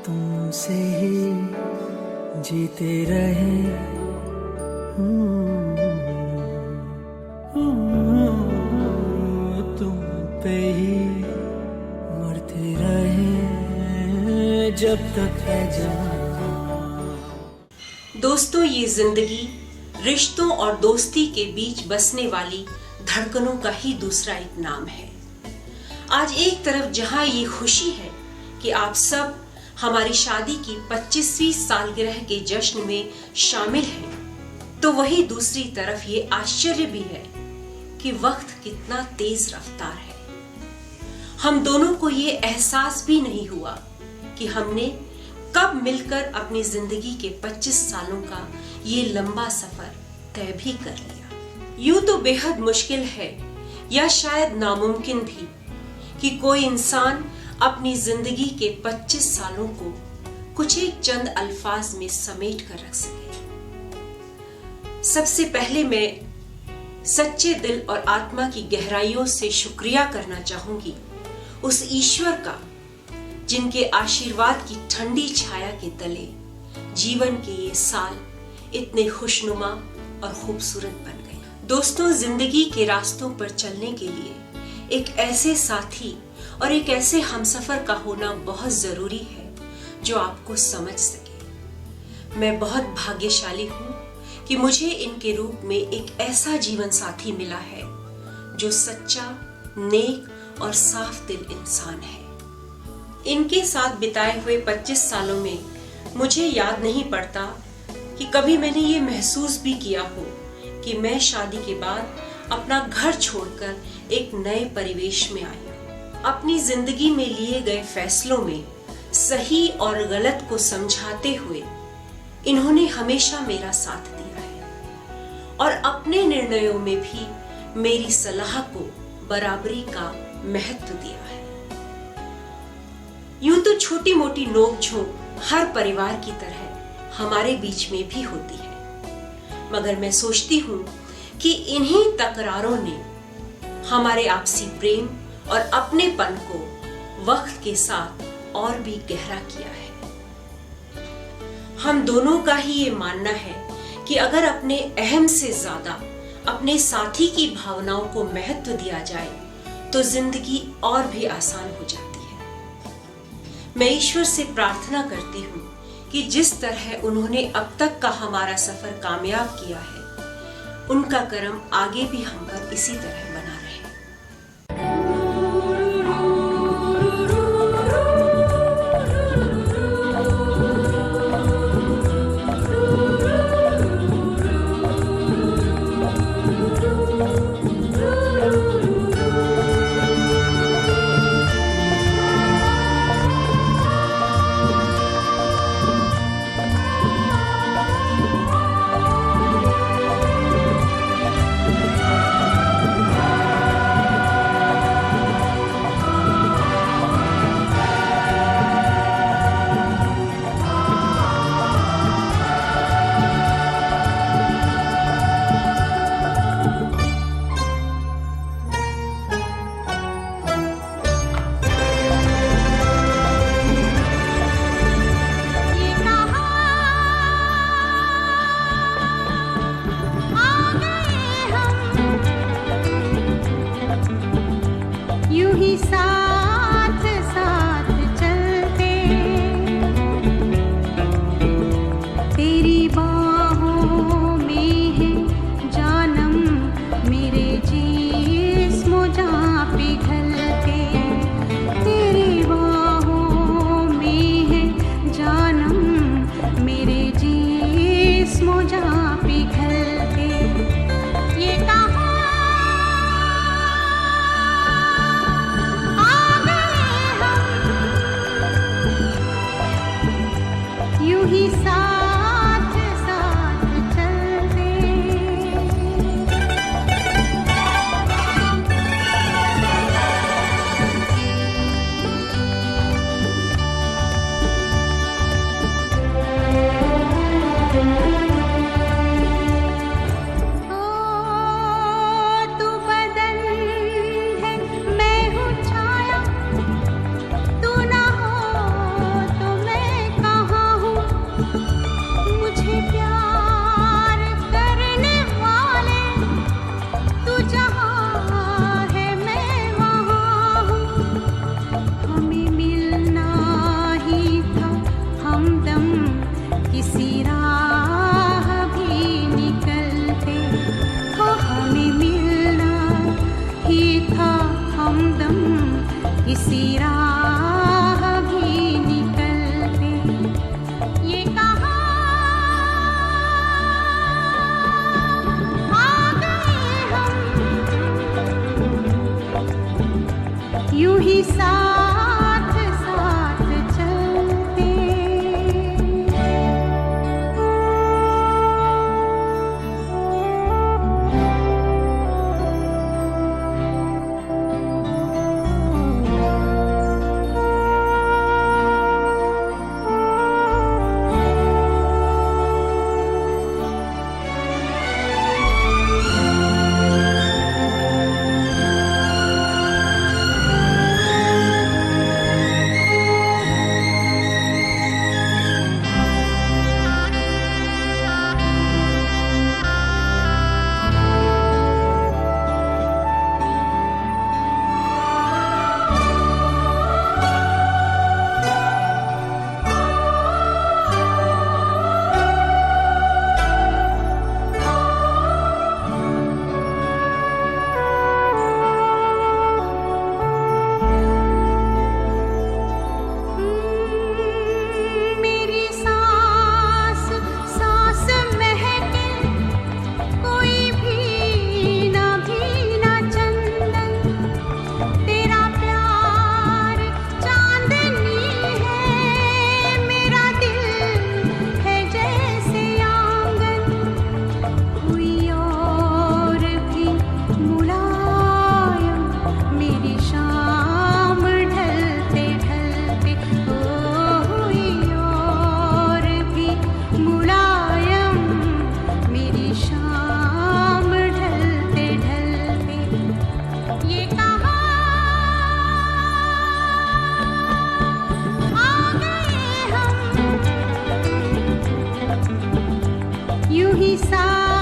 तुमसे ही जीते रहे, तुम पे ही मरते रहे जब तक है जान। दोस्तों, ये जिंदगी रिश्तों और दोस्ती के बीच बसने वाली धड़कनों का ही दूसरा एक नाम है। आज एक तरफ जहां ये खुशी है कि आप सब हमारी शादी की 25वीं सालगिरह के जश्न में शामिल हैं, तो वही दूसरी तरफ ये आश्चर्य भी है कि वक्त कितना तेज रफ्तार है। हम दोनों को ये एहसास भी नहीं हुआ कि हमने कब मिलकर अपनी जिंदगी के 25 सालों का ये लंबा सफर तय भी कर लिया। यूं तो बेहद मुश्किल है या शायद नामुमकिन भी कि कोई इंसान अपनी जिंदगी के 25 सालों को कुछ एक चंद अल्फाज में समेट कर रख सके। सबसे पहले मैं सच्चे दिल और आत्मा की गहराइयों से शुक्रिया करना चाहूंगी उस ईश्वर का जिनके आशीर्वाद की ठंडी छाया के तले जीवन के ये साल इतने खुशनुमा और खूबसूरत बन गए। दोस्तों, जिंदगी के रास्तों पर चलने के लिए एक ऐसे साथी और एक ऐसे हमसफर का होना बहुत जरूरी है जो आपको समझ सके। मैं बहुत भाग्यशाली हूँ कि मुझे इनके रूप में एक ऐसा जीवन साथी मिला है जो सच्चा, नेक और साफ दिल इंसान है। इनके साथ बिताए हुए 25 सालों में मुझे याद नहीं पड़ता कि कभी मैंने ये महसूस भी किया हो कि मैं शादी के बाद अपना घर छोड़कर एक नए परिवेश में आई हूँ। अपनी जिंदगी में लिए गए फैसलों में सही और गलत को समझाते हुए इन्होंने हमेशा मेरा साथ दिया है और अपने निर्णयों में भी मेरी सलाह को बराबरी का महत्व दिया है। यूं तो छोटी मोटी नोक-झोंक हर परिवार की तरह हमारे बीच में भी होती है, मगर मैं सोचती हूँ कि इन्हीं तकरारों ने हमारे आपसी प्रेम और अपनेपन को वक्त के साथ और भी गहरा किया है। हम दोनों का ही ये मानना है कि अगर अपने अहम से ज्यादा अपने साथी की भावनाओं को महत्व दिया जाए तो जिंदगी और भी आसान हो जाती है। मैं ईश्वर से प्रार्थना करती हूँ कि जिस तरह उन्होंने अब तक का हमारा सफर कामयाब किया है, उनका करम आगे भी हम पर इसी तरह बना रहे। आ ही साथ साथ चलते। मेरी सांस सांस महके, कोई भीना भीना चंदन। तेरा प्यार चांदनी है, मेरा दिल है जैसे आंगन। कोई और भी मुलायम मेरी शाम ढलते ढलते। कोई और भी मुलायम मेरी शाम ढलते ढलते। ये कहाँ आ गए हम, यूं ही साथ